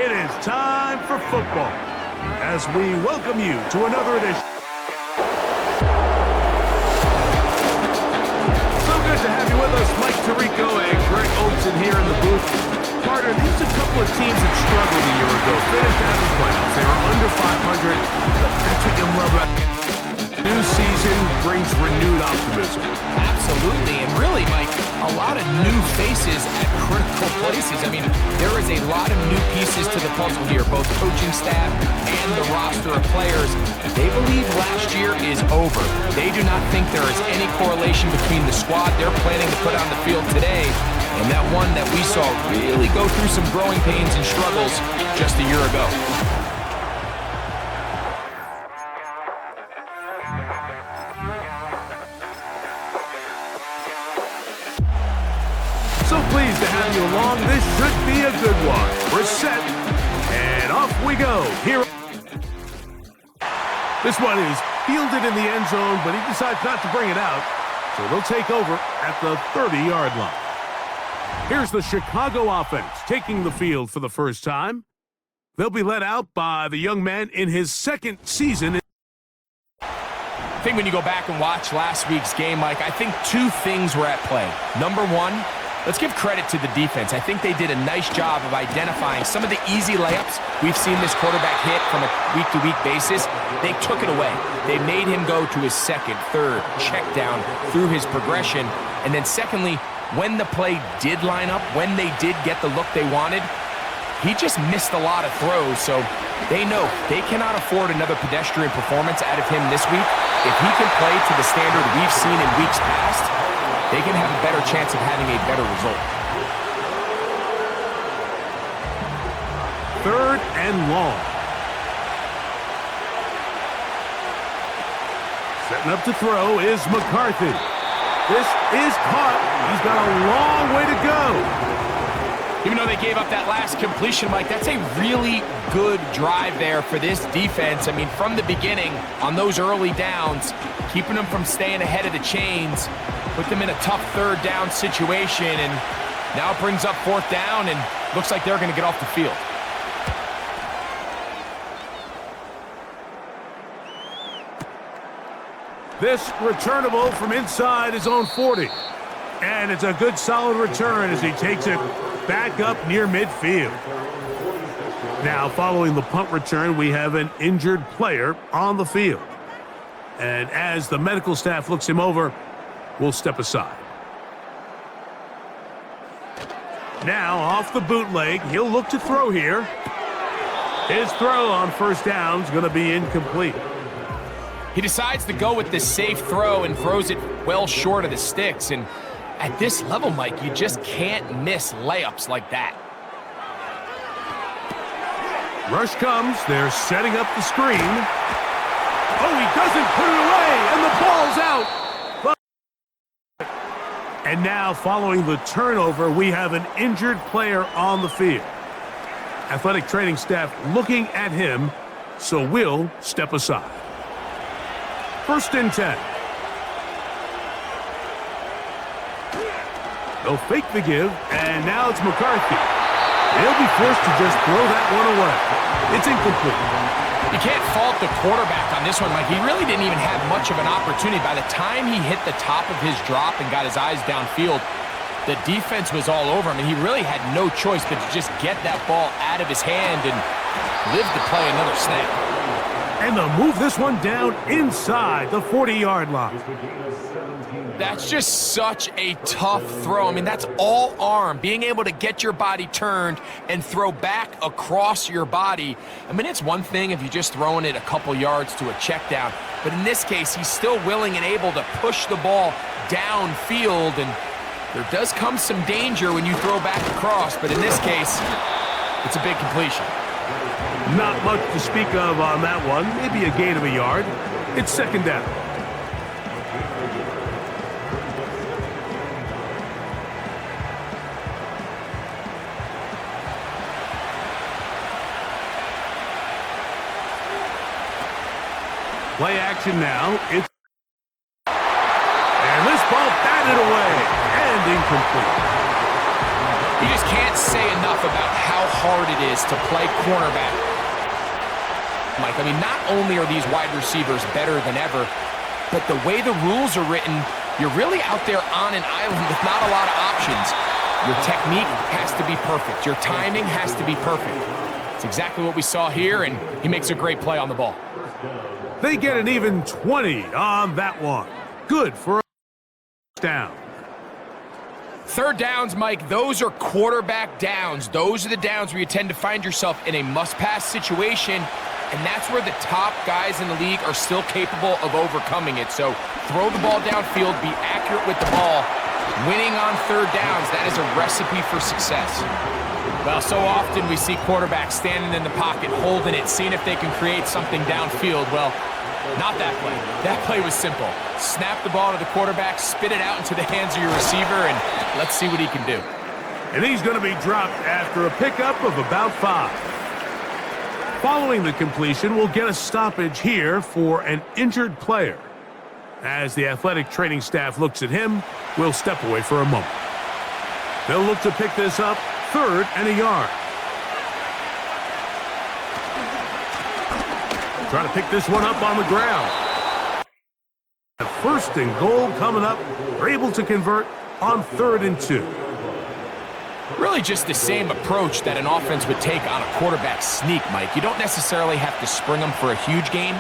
It is time for football as we welcome you to another edition. So good to have you with us, Mike Tirico and Greg Olson here in the booth. Carter, these are a couple of teams that struggled a year ago. Finished out of the playoffs. They were under 500. That's what you love about new season brings renewed optimism. Absolutely, and really, Mike, a lot of new faces at critical places. I mean, there is a lot of new pieces to the puzzle here, both coaching staff and the roster of players. They believe last year is over. They do not think there is any correlation between the squad they're planning to put on the field today and that one that we saw really go through some growing pains and struggles just a year ago. So pleased to have you along. This should be a good one. We're set, and off we go. Here. This one is fielded in the end zone, but he decides not to bring it out, so they'll take over at the 30-yard line. Here's the Chicago offense taking the field for the first time. They'll be led out by the young man in his second season. I think when you go back and watch last week's game, Mike, I think two things were at play. Number one, let's give credit to the defense. I think they did a nice job of identifying some of the easy layups we've seen this quarterback hit from a week-to-week basis. They took it away. They made him go to his second, third, check down through his progression. And then secondly, when the play did line up, when they did get the look they wanted, he just missed a lot of throws. So they know they cannot afford another pedestrian performance out of him this week. If he can play to the standard we've seen in weeks past, they can have a better chance of having a better result. Third and long. Setting up to throw is McCarthy. This is caught. He's got a long way to go. Even though they gave up that last completion, Mike, that's a really good drive there for this defense. I mean, from the beginning, on those early downs, keeping them from staying ahead of the chains, put them in a tough third down situation, and now it brings up fourth down, and looks like they're going to get off the field. This returnable from inside his own 40. And it's a good solid return as he takes it back up near midfield. Now, following the punt return, we have an injured player on the field. And as the medical staff looks him over, we'll step aside. Now, off the bootleg, he'll look to throw here. His throw on first down is going to be incomplete. He decides to go with this safe throw and throws it well short of the sticks. And at this level, Mike, you just can't miss layups like that. Rush comes. They're setting up the screen. Oh, he doesn't put it away, and the ball's out. And now, following the turnover, we have an injured player on the field. Athletic training staff looking at him, so we'll step aside. First and 10. They'll fake the give, and now it's McCarthy. They'll be forced to just throw that one away. It's incomplete. You can't fault the quarterback on this one, Mike. He really didn't even have much of an opportunity. By the time he hit the top of his drop and got his eyes downfield, the defense was all over him, and he really had no choice but to just get that ball out of his hand and live to play another snap. And they'll move this one down inside the 40-yard line. That's just such a tough throw. I mean, that's all arm. Being able to get your body turned and throw back across your body. I mean, it's one thing if you're just throwing it a couple yards to a check down. But in this case, he's still willing and able to push the ball downfield. And there does come some danger when you throw back across. But in this case, it's a big completion. Not much to speak of on that one. Maybe a gain of a yard. It's second down. Play action now. And this ball batted away and incomplete. You just can't can't say enough about how hard it is to play cornerback. Mike, I mean, not only are these wide receivers better than ever, but the way the rules are written, you're really out there on an island with not a lot of options. Your technique has to be perfect. Your timing has to be perfect. It's exactly what we saw here, and he makes a great play on the ball. They get an even 20 on that one. Good for a down. Third downs, Mike, those are quarterback downs. Those are the downs where you tend to find yourself in a must-pass situation, and that's where the top guys in the league are still capable of overcoming it. So throw the ball downfield, be accurate with the ball. Winning on third downs, that is a recipe for success. Well, so often we see quarterbacks standing in the pocket, holding it, seeing if they can create something downfield. Well, not that play. That play was simple. Snap the ball to the quarterback, spit it out into the hands of your receiver, and let's see what he can do. And he's going to be dropped after a pickup of about 5. Following the completion, we'll get a stoppage here for an injured player. As the athletic training staff looks at him, we'll step away for a moment. They'll look to pick this up, 3rd and a yard. Trying to pick this one up on the ground. 1st and goal coming up. They're able to convert on 3rd and 2. Really just the same approach that an offense would take on a quarterback sneak, Mike. You don't necessarily have to spring them for a huge gain.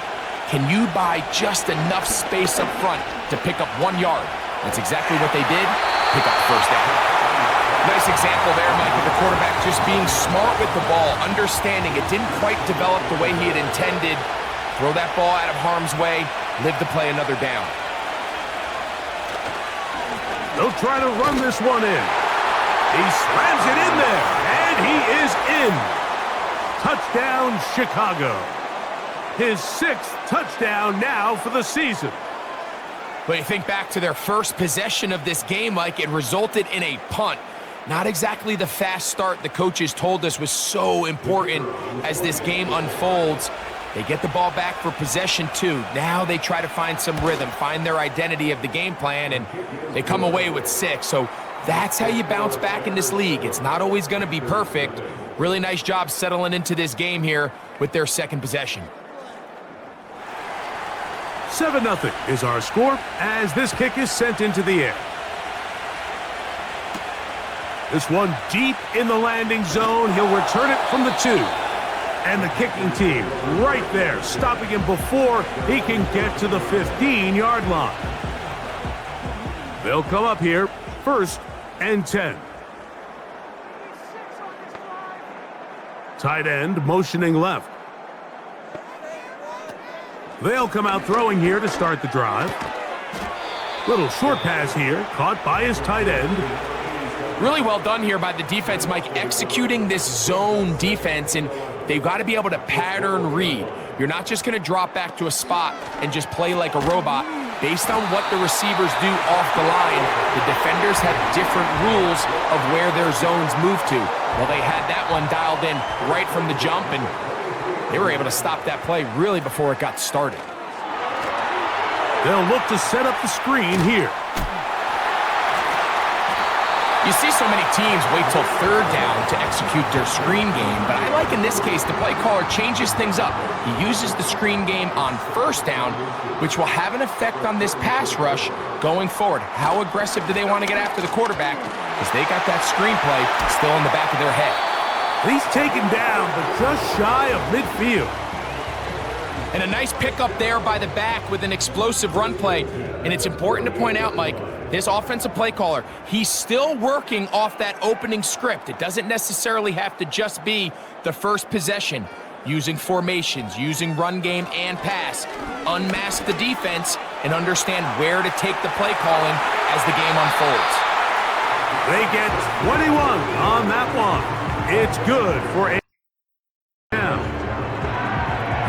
Can you buy just enough space up front to pick up 1 yard? That's exactly what they did. Pick up first down. Nice example there, Mike, of the quarterback just being smart with the ball, understanding it didn't quite develop the way he had intended. Throw that ball out of harm's way, live to play another down. They'll try to run this one in. He slams it in there, and he is in. Touchdown, Chicago. His 6th touchdown now for the season. But you think back to their first possession of this game, Mike, it resulted in a punt. Not exactly the fast start the coaches told us was so important as this game unfolds. They get the ball back for possession 2. Now they try to find some rhythm, find their identity of the game plan, and they come away with 6. So that's how you bounce back in this league. It's not always going to be perfect. Really nice job settling into this game here with their 2nd possession. 7-0 is our score as this kick is sent into the air. This one deep in the landing zone. He'll return it from the 2. And the kicking team right there, stopping him before he can get to the 15-yard line. They'll come up here, 1st and 10. Tight end motioning left. They'll come out throwing here to start the drive. Little short pass here, caught by his tight end. Really well done here by the defense, Mike, executing this zone defense, and they've got to be able to pattern read. You're not just going to drop back to a spot and just play like a robot. Based on what the receivers do off the line, the defenders have different rules of where their zones move to. Well, they had that one dialed in right from the jump, and they were able to stop that play really before it got started. They'll look to set up the screen here. You see so many teams wait till 3rd down to execute their screen game, but I like in this case the play caller changes things up. He uses the screen game on 1st down, which will have an effect on this pass rush going forward. How aggressive do they want to get after the quarterback? Because they got that screen play still in the back of their head. He's taken down, but just shy of midfield. And a nice pickup there by the back with an explosive run play. And it's important to point out, Mike, this offensive play caller, he's still working off that opening script. It doesn't necessarily have to just be the first possession. Using formations, using run game and pass. Unmask the defense and understand where to take the play calling as the game unfolds. They get 21 on that one. It's good for a down.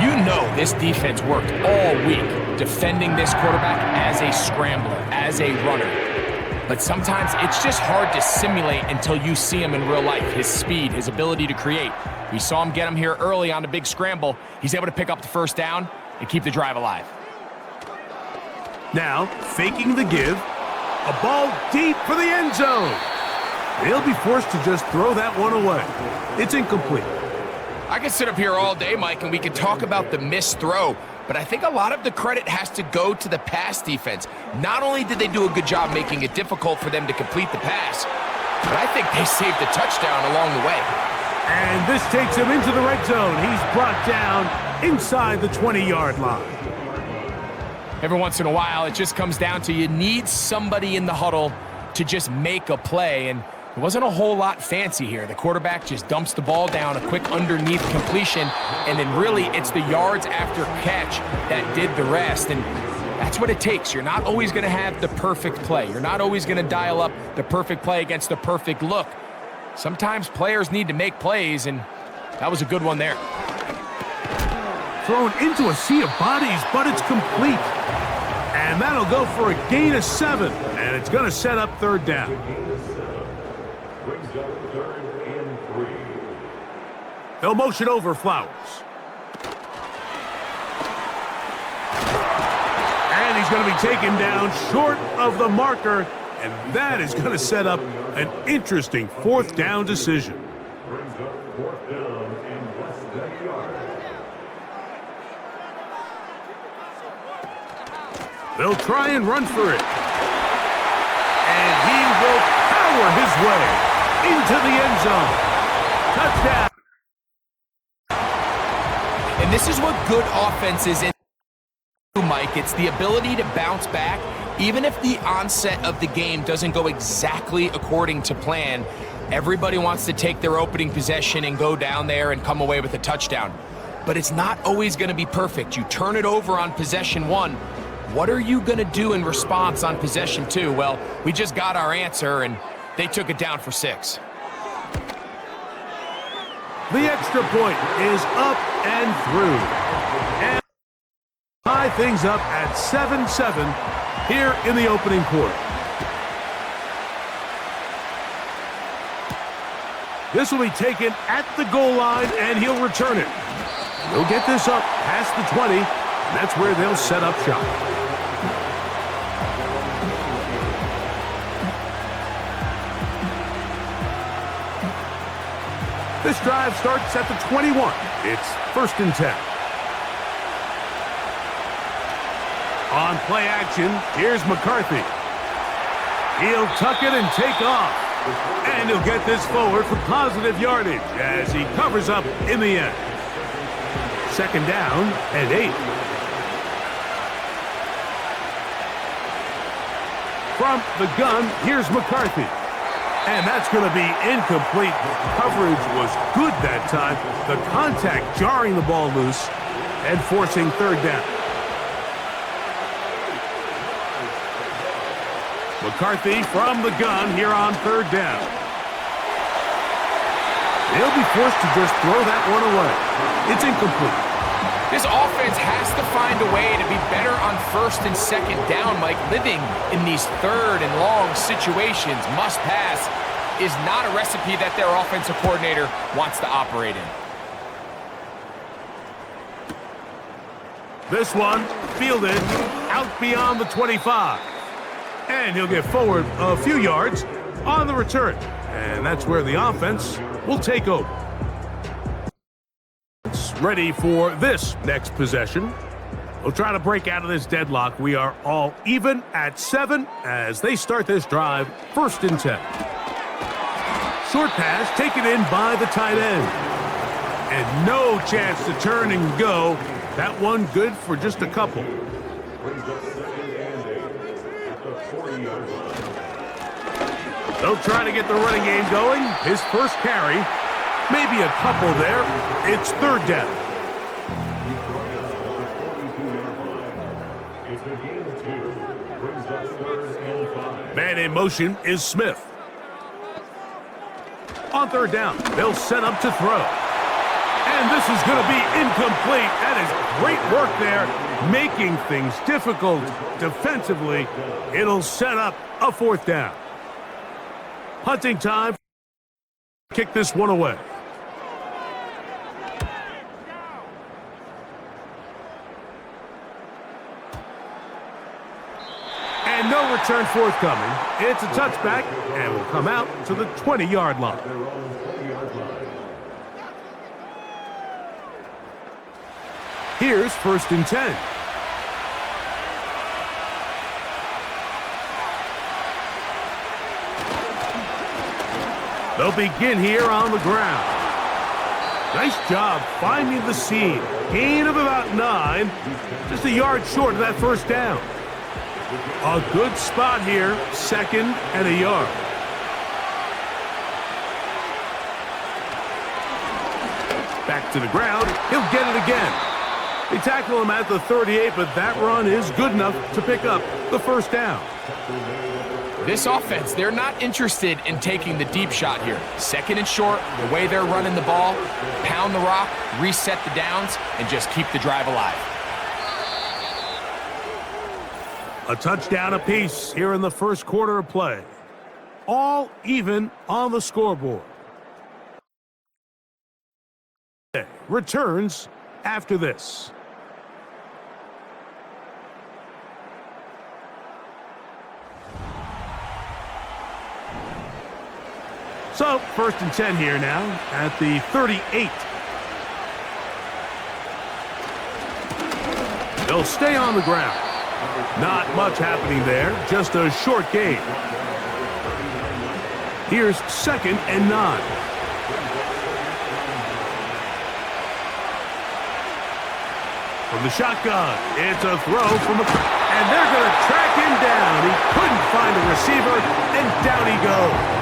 You know this defense worked all week defending this quarterback as a scrambler, as a runner. But sometimes it's just hard to simulate until you see him in real life. His speed, his ability to create. We saw him get him here early on a big scramble. He's able to pick up the 1st down and keep the drive alive. Now, faking the give. A ball deep for the end zone. They'll be forced to just throw that one away. It's incomplete. I could sit up here all day, Mike, and we could talk about the missed throw, but I think a lot of the credit has to go to the pass defense. Not only did they do a good job making it difficult for them to complete the pass, but I think they saved the touchdown along the way. And this takes him into the red zone. He's brought down inside the 20-yard line. Every once in a while, it just comes down to you need somebody in the huddle to just make a play, and it wasn't a whole lot fancy here. The quarterback just dumps the ball down, a quick underneath completion, and then really it's the yards after catch that did the rest, and that's what it takes. You're not always going to have the perfect play. You're not always going to dial up the perfect play against the perfect look. Sometimes players need to make plays, and that was a good one there. Thrown into a sea of bodies, but it's complete. And that'll go for a gain of 7, and it's going to set up third down. They'll motion over Flowers. And he's going to be taken down short of the marker, and that is going to set up an interesting fourth down decision. They'll try and run for it. And he will power his way into the end zone. Touchdown. And this is what good offense is in, Mike. It's the ability to bounce back, even if the onset of the game doesn't go exactly according to plan. Everybody wants to take their opening possession and go down there and come away with a touchdown. But it's not always going to be perfect. You turn it over on possession 1. What are you going to do in response on possession 2? Well, we just got our answer, and they took it down for 6. The extra point is up and through. And tie things up at 7-7 here in the opening quarter. This will be taken at the goal line, and he'll return it. He'll get this up past the 20, and that's where they'll set up shop. This drive starts at the 21. It's 1st and 10. On play action, here's McCarthy. He'll tuck it and take off. And he'll get this forward for positive yardage as he covers up in the end. 2nd down and 8. From the gun, here's McCarthy. And that's going to be incomplete. Coverage was good that time. The contact jarring the ball loose and forcing 3rd down. McCarthy from the gun here on 3rd down. They'll be forced to just throw that one away. It's incomplete. This offense has to find a way to be better on 1st and 2nd down, Mike. Living in these 3rd and long situations, must pass, is not a recipe that their offensive coordinator wants to operate in. This one fielded out beyond the 25. And he'll get forward a few yards on the return. And that's where the offense will take over. Ready for this next possession. We'll try to break out of this deadlock. We are all even at 7 as they start this drive. 1st and 10. Short pass taken in by the tight end. And no chance to turn and go. That one good for just a couple. They'll try to get the running game going. His first carry. Maybe a couple there. It's 3rd down. Man in motion is Smith. On 3rd down, they'll set up to throw. And this is going to be incomplete. That is great work there, making things difficult defensively. It'll set up a 4th down. Punting time. Kick this one away. And no return forthcoming. It's a touchback and will come out to the 20-yard line. Here's 1st and 10. They'll begin here on the ground. Nice job finding the seam. Gain of about 9. Just a yard short of that 1st down. A good spot here, 2nd and a yard. Back to the ground. He'll get it again. They tackle him at the 38, but that run is good enough to pick up the 1st down. This offense, they're not interested in taking the deep shot here. 2nd and short, the way they're running the ball, pound the rock, reset the downs, and just keep the drive alive. A touchdown apiece here in the 1st quarter of play. All even on the scoreboard. Returns after this. So, 1st and 10 here now at the 38. They'll stay on the ground. Not much happening there, just a short gain. Here's 2nd and 9. From the shotgun, it's a throw from a... And they're going to track him down. He couldn't find a receiver, and down he goes.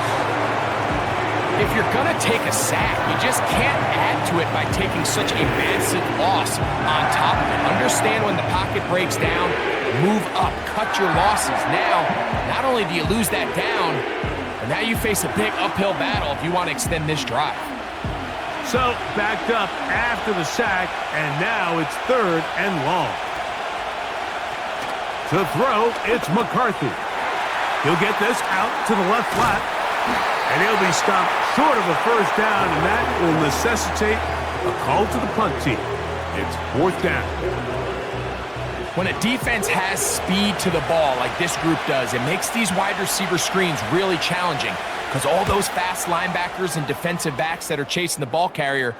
If you're going to take a sack, you just can't add to it by taking such a massive loss on top of it. Understand when the pocket breaks down, move up, cut your losses. Now, not only do you lose that down, but now you face a big uphill battle if you want to extend this drive. So, backed up after the sack, and now it's 3rd and long. To throw, it's McCarthy. He'll get this out to the left flat, and he'll be stopped short of a 1st down, and that will necessitate a call to the punt team. It's 4th down. When a defense has speed to the ball like this group does, it makes these wide receiver screens really challenging because all those fast linebackers and defensive backs that are chasing the ball carrier,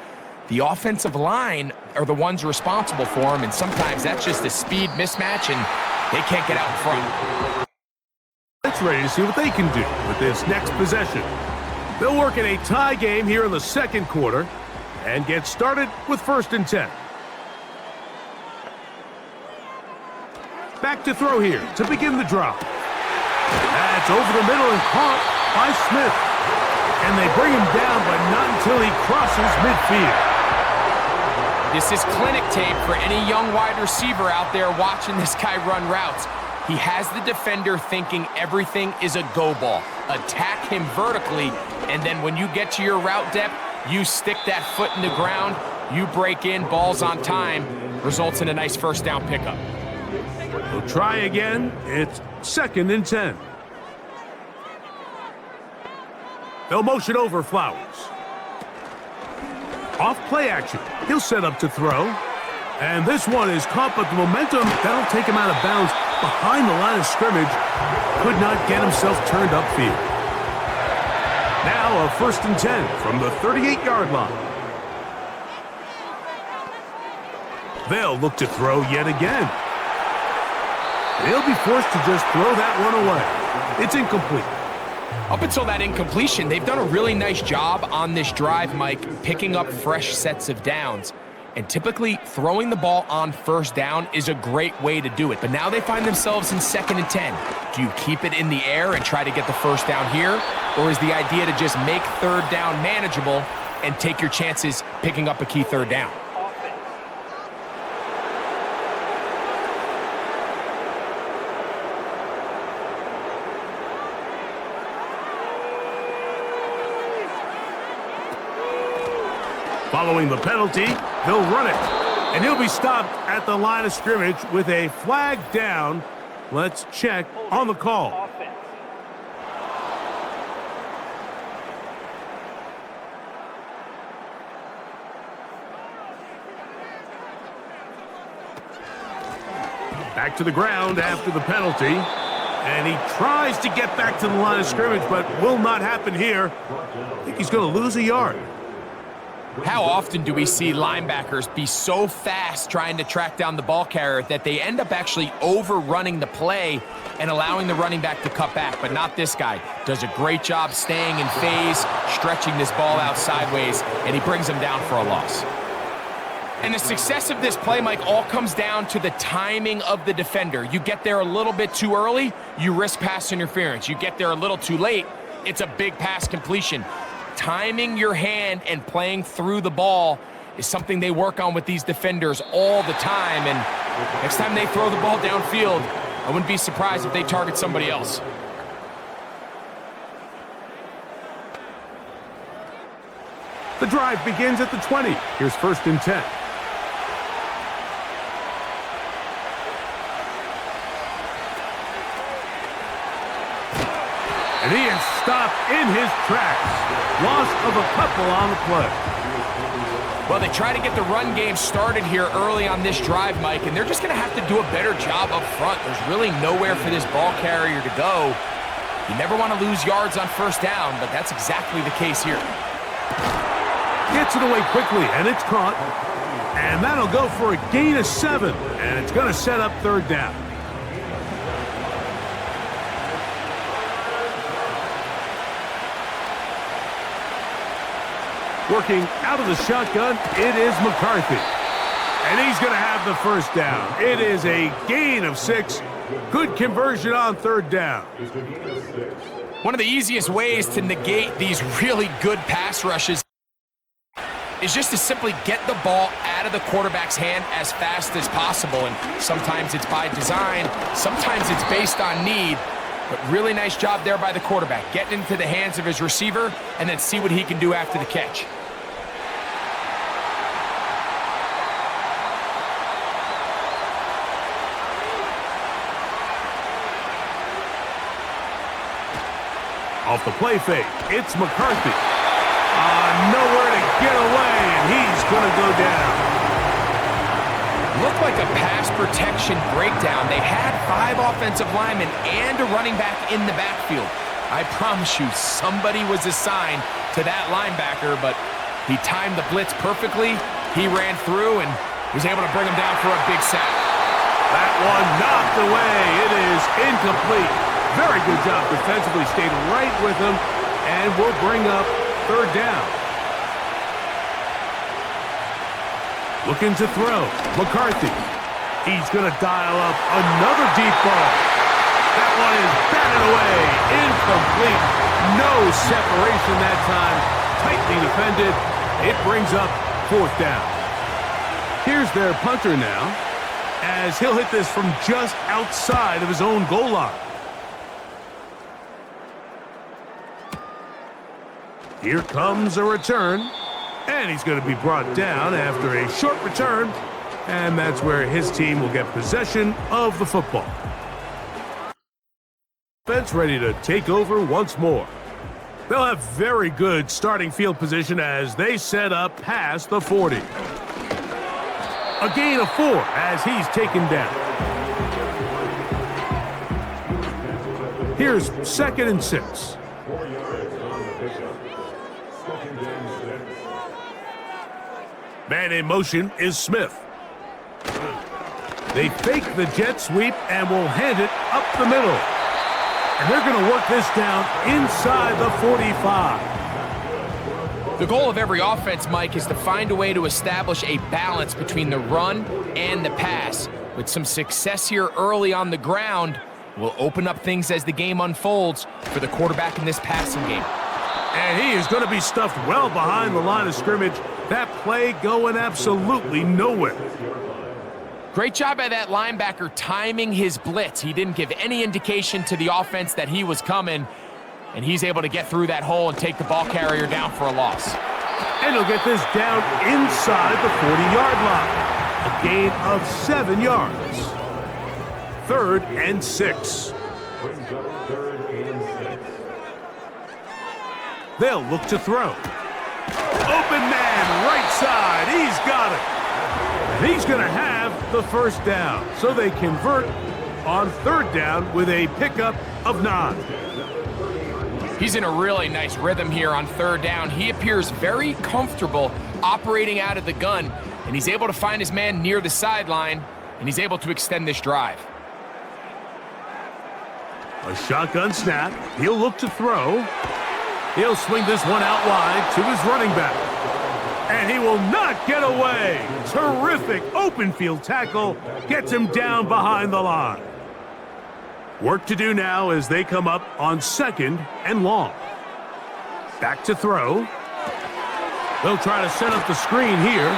the offensive line are the ones responsible for them, and sometimes that's just a speed mismatch, and they can't get out in front. It's ready to see what they can do with this next possession. They'll work in a tie game here in the 2nd quarter and get started with 1st and 10. Back to throw here to begin the drive. That's over the middle and caught by Smith. And they bring him down, but not until he crosses midfield. This is clinic tape for any young wide receiver out there watching this guy run routes. He has the defender thinking everything is a go ball. Attack him vertically, and then when you get to your route depth, you stick that foot in the ground, you break in, balls on time, results in a nice 1st down pickup. We'll try again. It's 2nd and 10. They'll motion over Flowers. Off play action. He'll set up to throw. And this one is caught, but the momentum, that'll take him out of bounds behind the line of scrimmage. Could not get himself turned upfield. Now a 1st and 10 from the 38-yard line. They'll look to throw yet again. They'll be forced to just throw that one away. It's incomplete. Up until that incompletion, they've done a really nice job on this drive, Mike, picking up fresh sets of downs. And typically, throwing the ball on 1st down is a great way to do it. But now they find themselves in 2nd and 10. Do you keep it in the air and try to get the 1st down here? Or is the idea to just make 3rd down manageable and take your chances picking up a key 3rd down? Following the penalty, they'll run it. And he'll be stopped at the line of scrimmage with a flag down. Let's check on the call. Back to the ground after the penalty. And he tries to get back to the line of scrimmage, but will not happen here. I think he's going to lose a yard. How often do we see linebackers be so fast trying to track down the ball carrier that they end up actually overrunning the play and allowing the running back to cut back? But not this guy. Does a great job staying in phase, stretching this ball out sideways, and he brings him down for a loss. And the success of this play, Mike, all comes down to the timing of the defender. You get there a little bit too early, you risk pass interference. You get there a little too late, it's a big pass completion. Timing your hand and playing through the ball is something they work on with these defenders all the time. And next time they throw the ball downfield, I wouldn't be surprised if they target somebody else. The drive begins at the 20. Here's 1st and 10. And he is stopped in his tracks. Loss of a couple on the play. Well, they try to get the run game started here early on this drive, Mike, and they're just going to have to do a better job up front. There's really nowhere for this ball carrier to go. You never want to lose yards on 1st down, but that's exactly the case here. Gets it away quickly, and it's caught. And that'll go for a gain of 7, and it's going to set up 3rd down. Working out of the shotgun, it is McCarthy. And he's going to have the 1st down. It is a gain of 6. Good conversion on 3rd down. One of the easiest ways to negate these really good pass rushes is just to simply get the ball out of the quarterback's hand as fast as possible. And sometimes it's by design, sometimes it's based on need. But really nice job there by the quarterback, getting into the hands of his receiver and then see what he can do after the catch. Off the play fake, it's McCarthy. Nowhere to get away, and he's going to go down. Looked like a pass protection breakdown. They had 5 offensive linemen and a running back in the backfield. I promise you, somebody was assigned to that linebacker, but he timed the blitz perfectly. He ran through and was able to bring him down for a big sack. That one knocked away. It is incomplete. Very good job defensively. Stayed right with him, and will bring up 3rd down. Looking to throw. McCarthy. He's going to dial up another deep ball. That one is batted away. Incomplete. No separation that time. Tightly defended. It brings up 4th down. Here's their punter now, as he'll hit this from just outside of his own goal line. Here comes a return, and he's going to be brought down after a short return, and that's where his team will get possession of the football. Defense ready to take over once more. They'll have very good starting field position as they set up past the 40. A gain of 4 as he's taken down. Here's 2nd and 6. Man in motion is Smith. They fake the jet sweep and will hand it up the middle. And they're going to work this down inside the 45. The goal of every offense, Mike, is to find a way to establish a balance between the run and the pass. With some success here early on the ground, will open up things as the game unfolds for the quarterback in this passing game. And he is going to be stuffed well behind the line of scrimmage. That play going absolutely nowhere. Great job by that linebacker timing his blitz. He didn't give any indication to the offense that he was coming, and he's able to get through that hole and take the ball carrier down for a loss. And he'll get this down inside the 40-yard line. A gain of 7 yards. 3rd and 6. They'll look to throw. Open man, right side. He's got it. And he's going to have the 1st down. So they convert, on 3rd down with a pickup of 9. He's in a really nice rhythm here on 3rd down. He appears very comfortable operating out of the gun, and he's able to find his man near the sideline, and he's able to extend this drive. A shotgun snap. He'll look to throw. He'll swing this one out wide to his running back. And he will not get away. Terrific open field tackle. Gets him down behind the line. Work to do now as they come up on 2nd and long. Back to throw. They'll try to set up the screen here.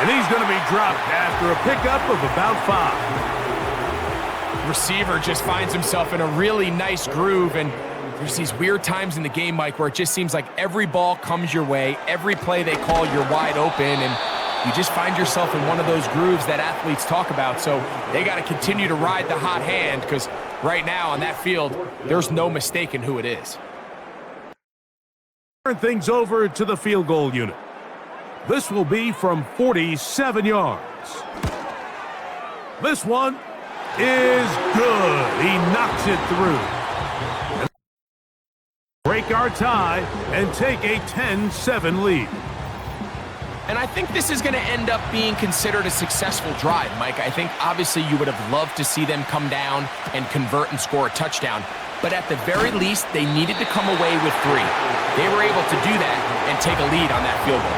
And he's going to be dropped after a pickup of about 5. Receiver just finds himself in a really nice groove, and there's these weird times in the game, Mike, where it just seems like every ball comes your way, every play they call, you're wide open, and you just find yourself in one of those grooves that athletes talk about. So they got to continue to ride the hot hand, because right now on that field, there's no mistaking who it is. Turn things over to the field goal unit. This will be from 47 yards. This one is good. He knocks it through. Break our tie and take a 10-7 lead. And I think this is going to end up being considered a successful drive, Mike. I think obviously you would have loved to see them come down and convert and score a touchdown. But at the very least, they needed to come away with 3. They were able to do that and take a lead on that field goal.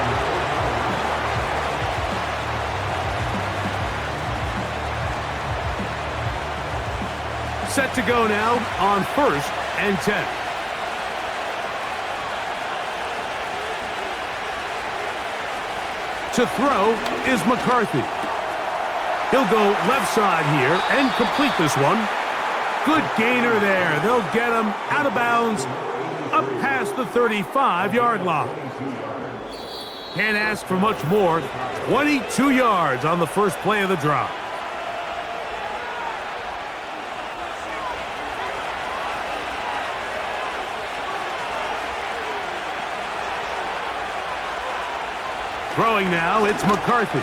Set to go now on 1st and 10. To throw is McCarthy. He'll go left side here and complete this one. Good gainer there. They'll get him out of bounds up past the 35-yard line. Can't ask for much more. 22 yards on the first play of the drive. Throwing now, it's McCarthy.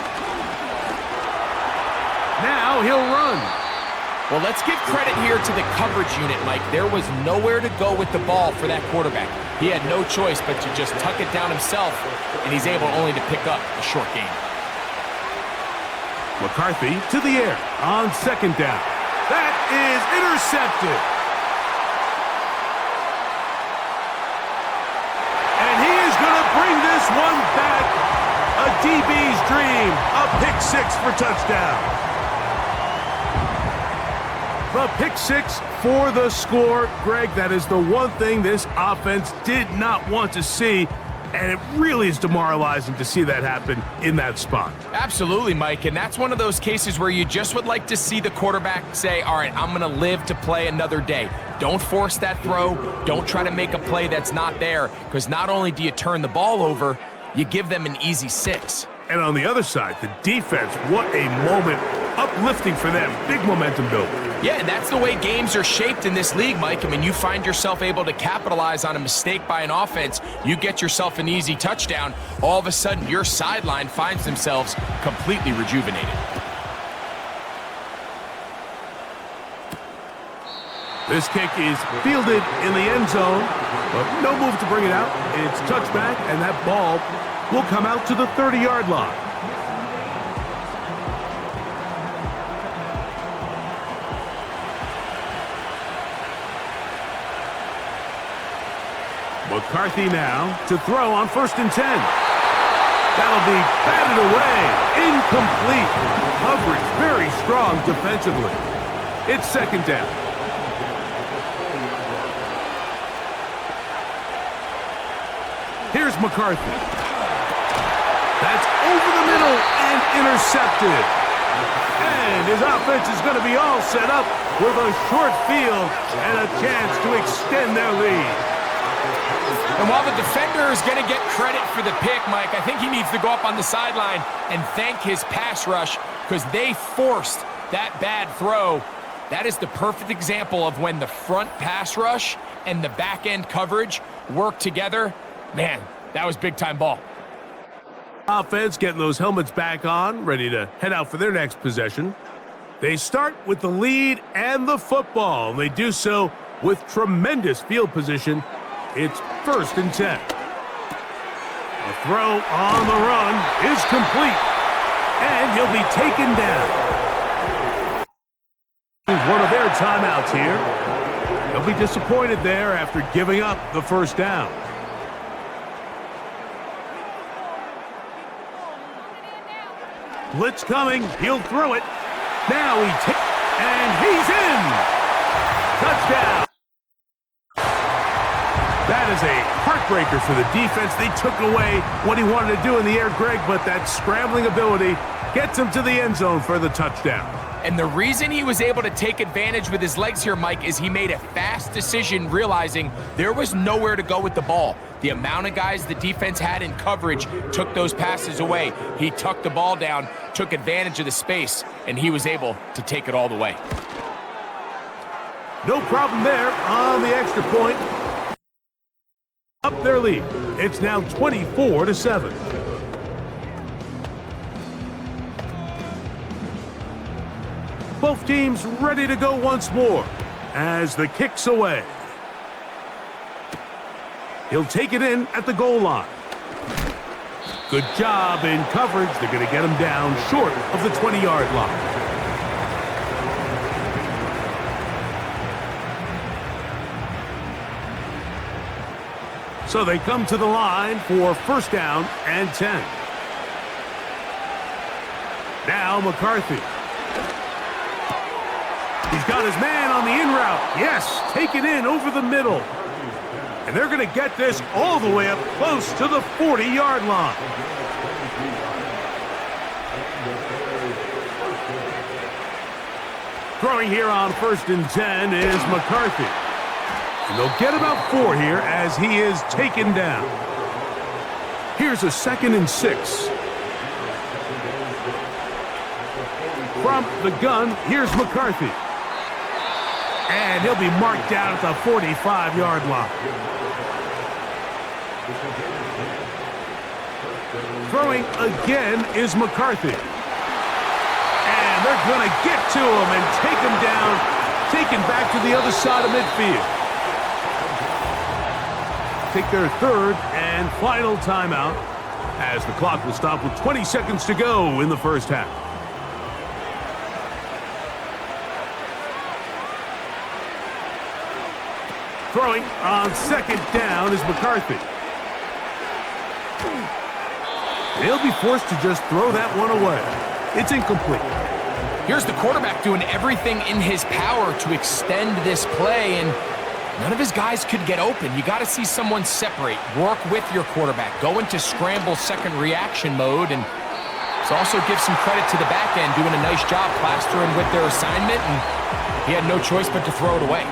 Now he'll run. Well, let's give credit here to the coverage unit, Mike. There was nowhere to go with the ball for that quarterback. He had no choice but to just tuck it down himself, and he's able only to pick up a short gain. McCarthy to the air on 2nd down. That is intercepted. And he is going to bring this one back. A DB's dream, a pick 6 for touchdown. The pick 6 for the score. Greg, that is the one thing this offense did not want to see, and it really is demoralizing to see that happen in that spot. Absolutely, Mike, and that's one of those cases where you just would like to see the quarterback say, all right, I'm going to live to play another day. Don't force that throw. Don't try to make a play that's not there, because not only do you turn the ball over, you give them an easy 6. And on the other side, the defense, what a moment. Uplifting for them. Big momentum build. Yeah, and that's the way games are shaped in this league, Mike. I mean, you find yourself able to capitalize on a mistake by an offense. You get yourself an easy touchdown. All of a sudden, your sideline finds themselves completely rejuvenated. This kick is fielded in the end zone, but no move to bring it out. It's touchback, and that ball will come out to the 30-yard line. McCarthy now to throw on 1st and 10. That'll be batted away. Incomplete. Coverage very strong defensively. It's 2nd down. Here's McCarthy. That's over the middle and intercepted. And his offense is going to be all set up with a short field and a chance to extend their lead. And while the defender is going to get credit for the pick, Mike, I think he needs to go up on the sideline and thank his pass rush because they forced that bad throw. That is the perfect example of when the front pass rush and the back end coverage work together. Man, that was big-time ball. Offense getting those helmets back on, ready to head out for their next possession. They start with the lead and the football. They do so with tremendous field position. It's 1st and 10. The throw on the run is complete, and he'll be taken down. One of their timeouts here. They'll be disappointed there after giving up the first down. Blitz coming. He'll throw it. Now and he's in. Touchdown. That is a heartbreaker for the defense. They took away what he wanted to do in the air, Greg, but that scrambling ability gets him to the end zone for the touchdown. And the reason he was able to take advantage with his legs here, Mike, is he made a fast decision realizing there was nowhere to go with the ball. The amount of guys the defense had in coverage took those passes away. He tucked the ball down, took advantage of the space, and he was able to take it all the way. No problem there on the extra point. Up their lead. It's now 24-7. Both teams ready to go once more as the kick's away. He'll take it in at the goal line. Good job in coverage. They're going to get him down short of the 20-yard line. So they come to the line for 1st down and 10. Now McCarthy. He's got his man on the in route. Yes, take it in over the middle. And they're going to get this all the way up close to the 40-yard line. Throwing here on 1st and 10 is McCarthy. And they'll get about 4 here as he is taken down. Here's a 2nd and 6. From the gun, here's McCarthy. And he'll be marked down at the 45-yard line. Throwing again is McCarthy. And they're going to get to him and take him down, taken back to the other side of midfield. Take their 3rd and final timeout as the clock will stop with 20 seconds to go in the first half. Throwing on 2nd down is McCarthy. They'll be forced to just throw that one away. It's incomplete. Here's the quarterback doing everything in his power to extend this play, and none of his guys could get open. You got to see someone separate, work with your quarterback, go into scramble second reaction mode, and also give some credit to the back end, doing a nice job plastering with their assignment, and he had no choice but to throw it away.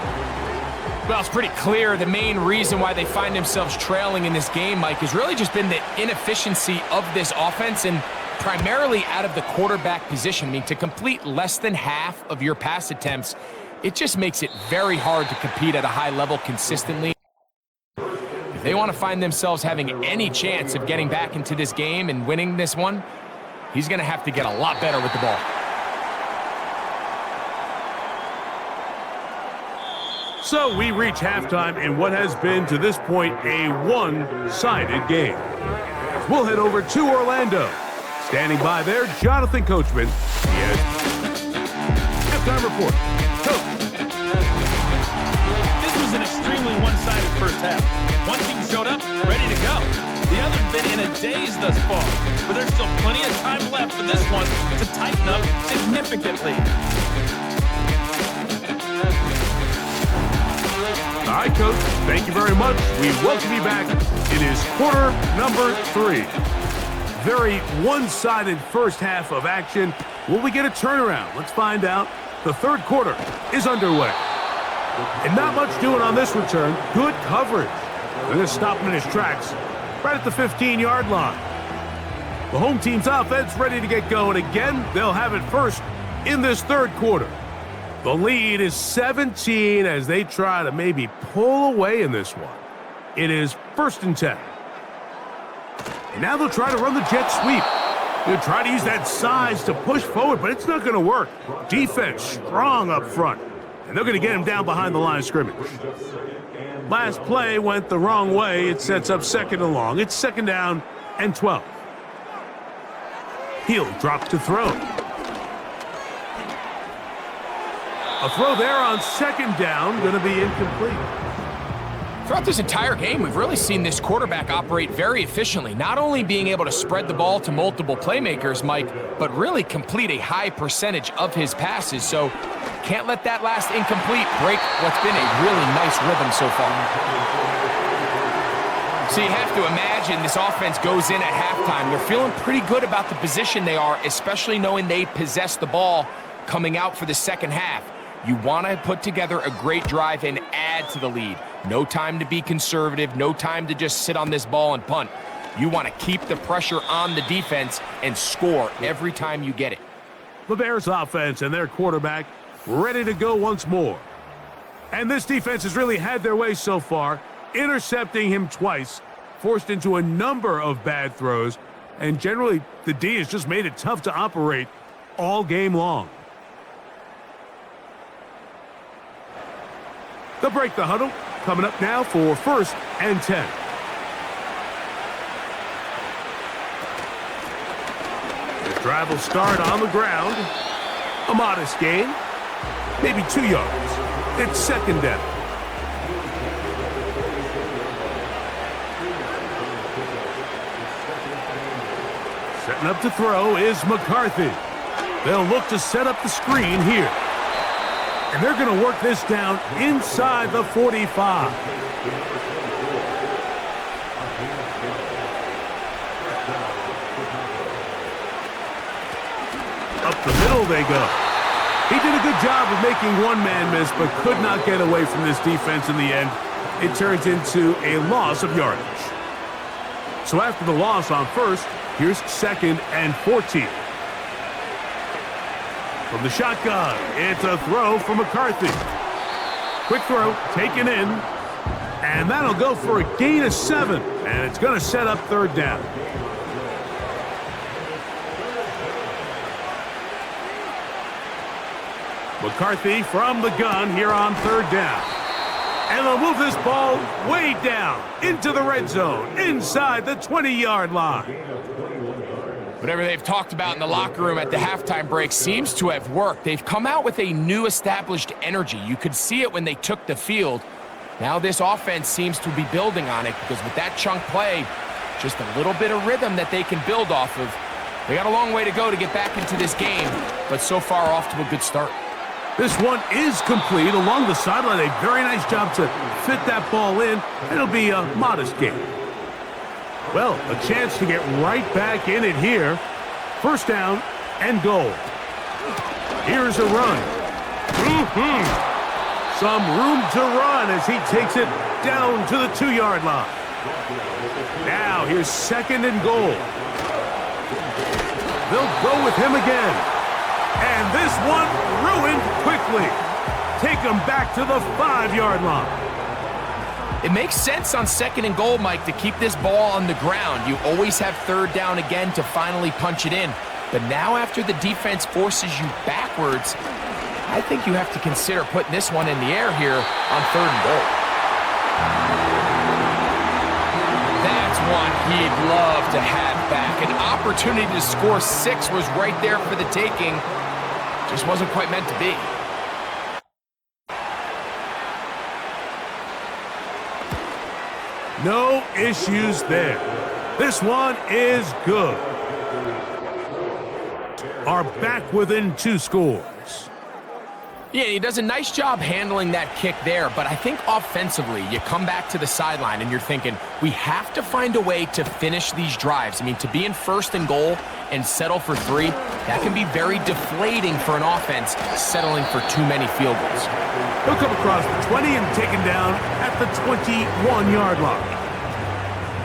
Well, it's pretty clear the main reason why they find themselves trailing in this game, Mike, has really just been the inefficiency of this offense and primarily out of the quarterback position. I mean, to complete less than half of your pass attempts, it just makes it very hard to compete at a high level consistently. If they want to find themselves having any chance of getting back into this game and winning this one, he's going to have to get a lot better with the ball. So we reach halftime in what has been, to this point, a one-sided game. We'll head over to Orlando. Standing by there, Jonathan Coachman. He has halftime report. Coach. This was an extremely one-sided first half. One team showed up, ready to go. The other's been in a daze thus far, but there's still plenty of time left for this one to tighten up significantly. All right, Coach, thank you very much. We welcome you back. It is quarter number 3. Very one-sided first half of action. Will we get a turnaround? Let's find out. The third quarter is underway. And not much doing on this return. Good coverage. They're going to stop him in his tracks right at the 15-yard line. The home team's offense ready to get going again. They'll have it first in this third quarter. The lead is 17 as they try to maybe pull away in this one. It is 1st and 10. And now they'll try to run the jet sweep. He'll try to use that size to push forward, but it's not going to work. Defense strong up front, and they're going to get him down behind the line of scrimmage. Last play went the wrong way. It sets up 2nd and long. It's 2nd down and 12. He'll drop to throw. A throw there on 2nd down, going to be incomplete. Throughout this entire game, we've really seen this quarterback operate very efficiently, not only being able to spread the ball to multiple playmakers, Mike, but really complete a high percentage of his passes. So can't let that last incomplete break what's been a really nice rhythm so far. So you have to imagine this offense goes in at halftime. They're feeling pretty good about the position they are, especially knowing they possess the ball coming out for the second half. You want to put together a great drive and add to the lead. No time to be conservative, no time to just sit on this ball and punt. You want to keep the pressure on the defense and score every time you get it. The Bears offense and their quarterback ready to go once more. And this defense has really had their way so far, intercepting him twice, forced into a number of bad throws, and generally the D has just made it tough to operate all game long. They'll break the huddle. Coming up now for 1st and 10. The drive will start on the ground. A modest gain. Maybe 2 yards. It's 2nd down. Setting up to throw is McCarthy. They'll look to set up the screen here. And they're going to work this down inside the 45. Up the middle they go. He did a good job of making one man miss, but could not get away from this defense in the end. It turns into a loss of yardage. So after the loss on 1st, here's 2nd and 14. From the shotgun, it's a throw for McCarthy. Quick throw, taken in, and that'll go for a gain of 7, and it's going to set up 3rd down. McCarthy from the gun here on 3rd down. And they'll move this ball way down into the red zone, inside the 20-yard line. Whatever they've talked about in the locker room at the halftime break seems to have worked. They've come out with a new established energy. You could see it when they took the field. Now this offense seems to be building on it because with that chunk play, just a little bit of rhythm that they can build off of. They got a long way to go to get back into this game, but so far off to a good start. This one is complete along the sideline. A very nice job to fit that ball in. It'll be a modest gain. Well, a chance to get right back in it here. 1st down and goal. Here's a run. Some room to run as he takes it down to the 2-yard line. Now here's 2nd and goal. They'll go with him again. And this one ruined quickly. Take him back to the 5-yard line. It makes sense on 2nd and goal, Mike, to keep this ball on the ground. You always have 3rd down again to finally punch it in. But now after the defense forces you backwards, I think you have to consider putting this one in the air here on 3rd and goal. That's one he'd love to have back. An opportunity to score 6 was right there for the taking. Just wasn't quite meant to be. No issues there. This one is good. Are back within 2 scores. Yeah, he does a nice job handling that kick there, but I think offensively, you come back to the sideline and you're thinking, we have to find a way to finish these drives. I mean, to be in 1st and goal and settle for 3, that can be very deflating for an offense settling for too many field goals. He'll come across the 20 and taken down at the 21-yard line.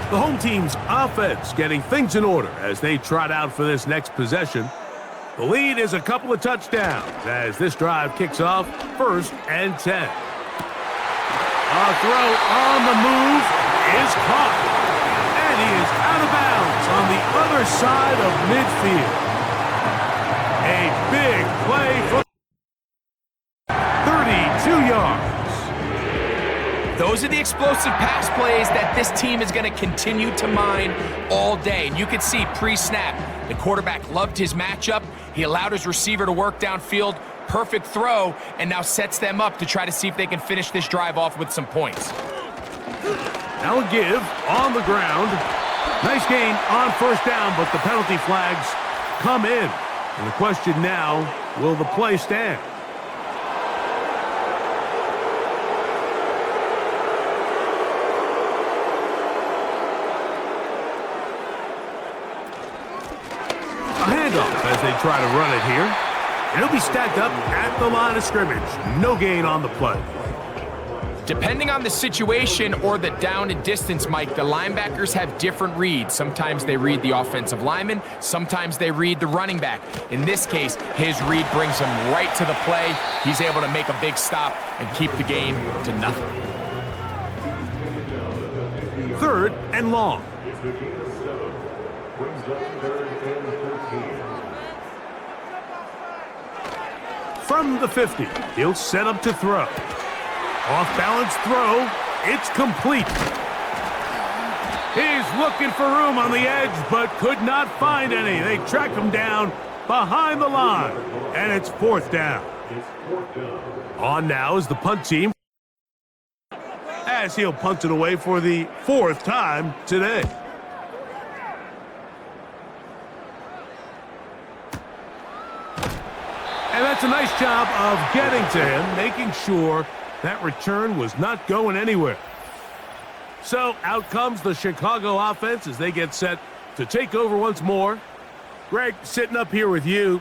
The home team's offense getting things in order as they trot out for this next possession. The lead is a couple of touchdowns as this drive kicks off 1st and 10. A throw on the move is caught. And he is out of bounds on the other near side of midfield. A big play for 32 yards. Those are the explosive pass plays that this team is going to continue to mine all day. And you can see pre-snap, the quarterback loved his matchup. He allowed his receiver to work downfield. Perfect throw, and now sets them up to try to see if they can finish this drive off with some points. Now a give on the ground. Nice gain on first down, but the penalty flags come in. And the question now, will the play stand? A handoff as they try to run it here. And it'll be stacked up at the line of scrimmage. No gain on the play. Depending on the situation or the down and distance, Mike, the linebackers have different reads. Sometimes they read the offensive lineman. Sometimes they read the running back. In this case, his read brings him right to the play. He's able to make a big stop and keep the gain to nothing. 3rd and long. From the 50, he'll set up to throw. Off-balance throw, it's complete. He's looking for room on the edge, but could not find any. They track him down behind the line, and it's 4th down. On now is the punt team, as he'll punt it away for the 4th time today. And that's a nice job of getting to him, making sure that return was not going anywhere. So out comes the Chicago offense as they get set to take over once more. Greg, sitting up here with you,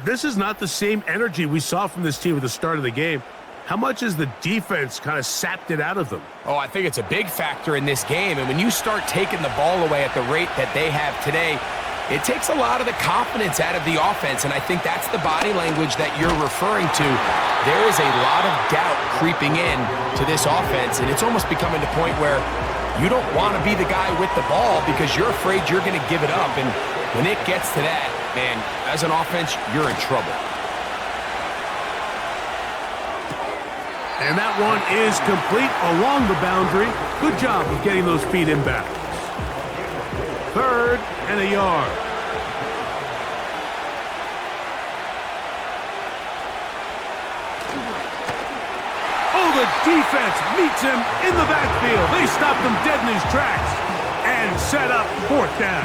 this is not the same energy we saw from this team at the start of the game. How much has the defense kind of sapped it out of them? Oh, I think it's a big factor in this game. And when you start taking the ball away at the rate that they have today, it takes a lot of the confidence out of the offense, and I think that's the body language that you're referring to. There is a lot of doubt creeping in to this offense, and it's almost becoming the point where you don't want to be the guy with the ball because you're afraid you're going to give it up. And when it gets to that, man, as an offense, you're in trouble. And that one is complete along the boundary. Good job of getting those feet in bounds. 3rd and a yard. Oh, the defense meets him in the backfield. They stopped him dead in his tracks and set up 4th down.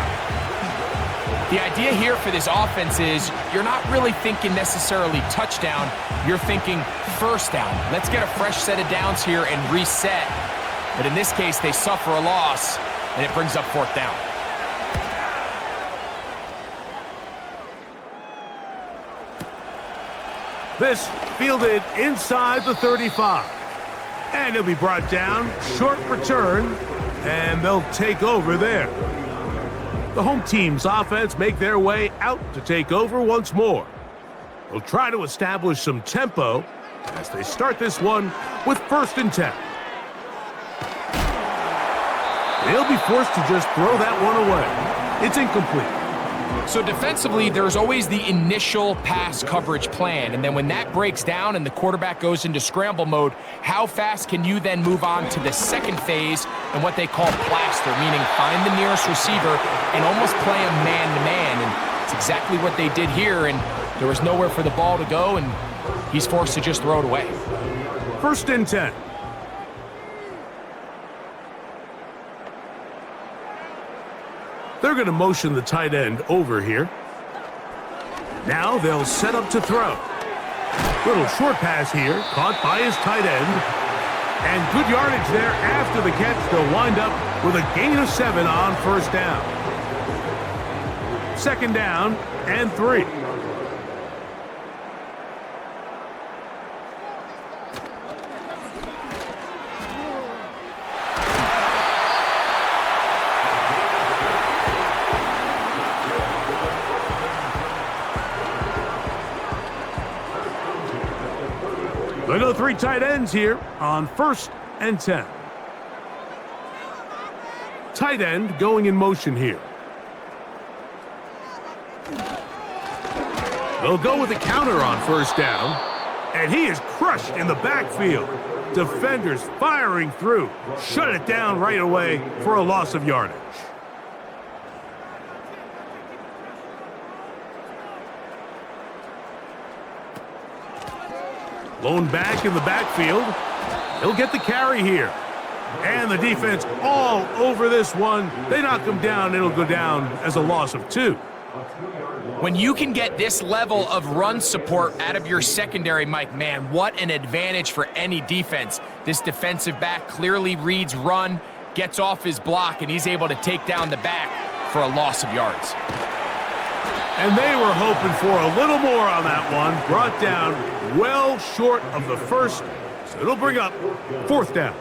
The idea here for this offense is you're not really thinking necessarily touchdown. You're thinking 1st down. Let's get a fresh set of downs here and reset. But in this case, they suffer a loss, and it brings up 4th down. This fielded inside the 35. And he'll be brought down. Short return. And they'll take over there. The home team's offense make their way out to take over once more. They'll try to establish some tempo as they start this one with 1st and 10. They'll be forced to just throw that one away. It's incomplete. So defensively, there's always the initial pass coverage plan, and then when that breaks down and the quarterback goes into scramble mode, how fast can you then move on to the second phase and what they call plaster, meaning find the nearest receiver and almost play him man-to-man, and it's exactly what they did here, and there was nowhere for the ball to go, and he's forced to just throw it away. 1st and 10. They're going to motion the tight end over here. Now they'll set up to throw. Little short pass here, caught by his tight end. And good yardage there after the catch. They'll wind up with a gain of 7 on 1st down. 2nd down and 3. They go 3 tight ends here on 1st and 10. Tight end going in motion here. They'll go with a counter on first down, and he is crushed in the backfield. Defenders firing through. Shut it down right away for a loss of yardage. Blown back in the backfield. He'll get the carry here. And the defense all over this one. They knock him down. It'll go down as a loss of 2. When you can get this level of run support out of your secondary, Mike, man, what an advantage for any defense. This defensive back clearly reads run, gets off his block, and he's able to take down the back for a loss of yards. And they were hoping for a little more on that one. Brought down well short of the first, so it'll bring up 4th down.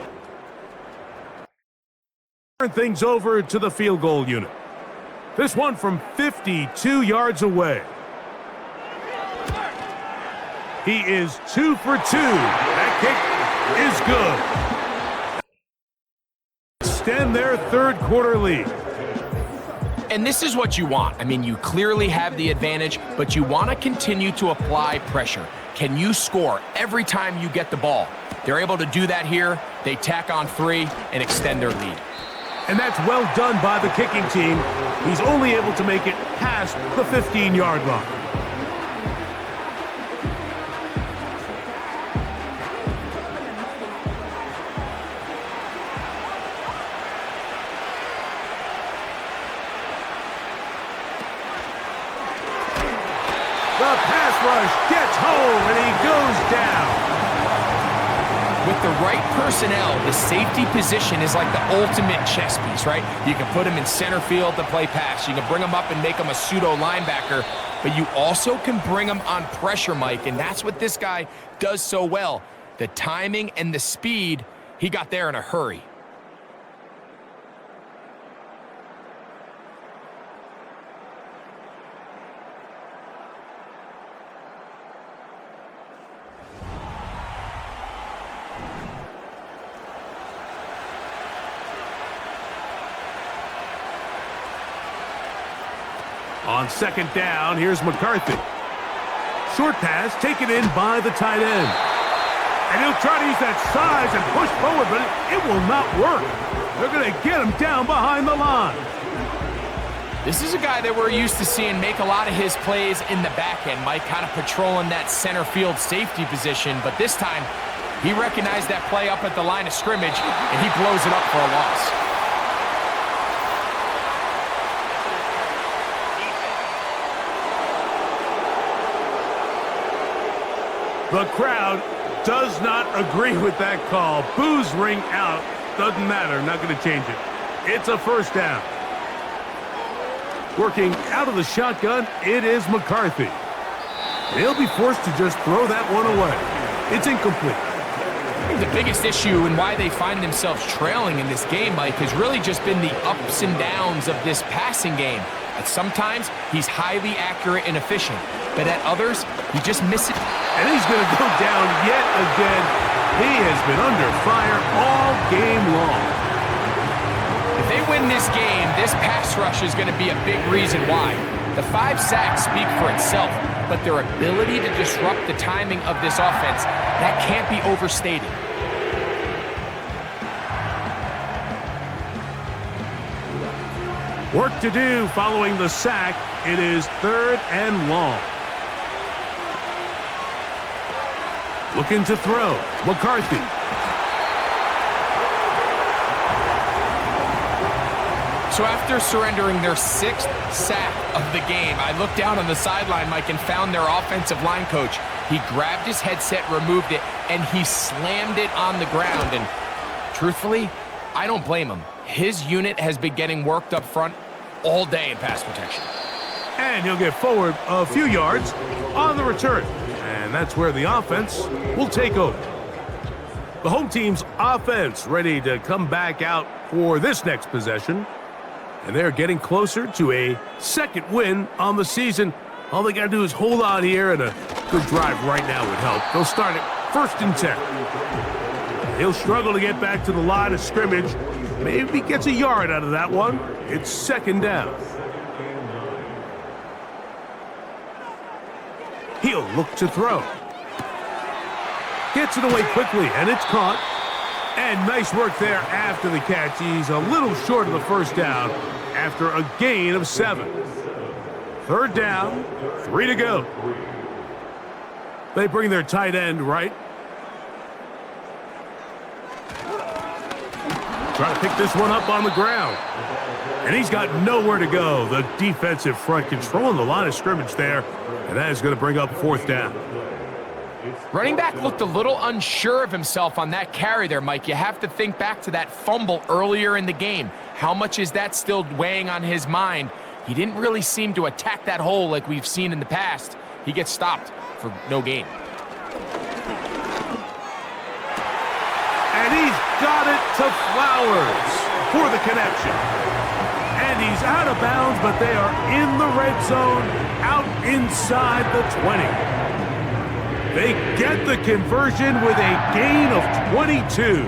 Turn things over to the field goal unit. This one from 52 yards away. He is 2 for 2. That kick is good. Extend their third quarter lead. And this is what you want. I mean, you clearly have the advantage, but you want to continue to apply pressure. Can you score every time you get the ball? They're able to do that here. They tack on 3 and extend their lead. And that's well done by the kicking team. He's only able to make it past the 15-yard line. The pass rush gets home, and he goes down. With the right personnel, the safety position is like the ultimate chess piece, right? You can put him in center field to play pass. You can bring him up and make him a pseudo linebacker, but you also can bring him on pressure, Mike, and that's what this guy does so well. The timing and the speed, he got there in a hurry. On second down, here's McCarthy. Short pass taken in by the tight end. And he'll try to use that size and push forward, but it will not work. They're going to get him down behind the line. This is a guy that we're used to seeing make a lot of his plays in the back end, Mike, kind of patrolling that center field safety position. But this time, he recognized that play up at the line of scrimmage, and he blows it up for a loss. The crowd does not agree with that call. Boos ring out. Doesn't matter. Not going to change it. It's a first down. Working out of the shotgun, it is McCarthy. They'll be forced to just throw that one away. It's incomplete. I think the biggest issue and why they find themselves trailing in this game, Mike, has really just been the ups and downs of this passing game. And sometimes he's highly accurate and efficient, but at others, he just misses. And he's going to go down yet again. He has been under fire all game long. If they win this game, this pass rush is going to be a big reason why. The 5 sacks speak for itself, but their ability to disrupt the timing of this offense, that can't be overstated. Work to do following the sack. It is 3rd and long. Looking to throw. McCarthy. So after surrendering their 6th sack of the game, I looked down on the sideline, Mike, and found their offensive line coach. He grabbed his headset, removed it, and he slammed it on the ground. And truthfully, I don't blame him. His unit has been getting worked up front all day in pass protection. And he'll get forward a few yards on the return. And that's where the offense will take over. The home team's offense ready to come back out for this next possession. And they're getting closer to a 2nd win on the season. All they got to do is hold on here, and a good drive right now would help. They'll start it 1st and 10. He'll struggle to get back to the line of scrimmage. Maybe gets a yard out of that one. It's 2nd down. He'll look to throw. Gets it away quickly, and it's caught. And nice work there after the catch. He's a little short of the first down after a gain of 7. Third down, 3 to go. They bring their tight end right. Try to pick this one up on the ground. And he's got nowhere to go. The defensive front controlling the line of scrimmage there. And that is going to bring up 4th down. Running back looked a little unsure of himself on that carry there, Mike. You have to think back to that fumble earlier in the game. How much is that still weighing on his mind? He didn't really seem to attack that hole like we've seen in the past. He gets stopped for no gain. And he's got it to Flowers for the connection. And he's out of bounds, but they are in the red zone, out inside the 20. They get the conversion with a gain of 22.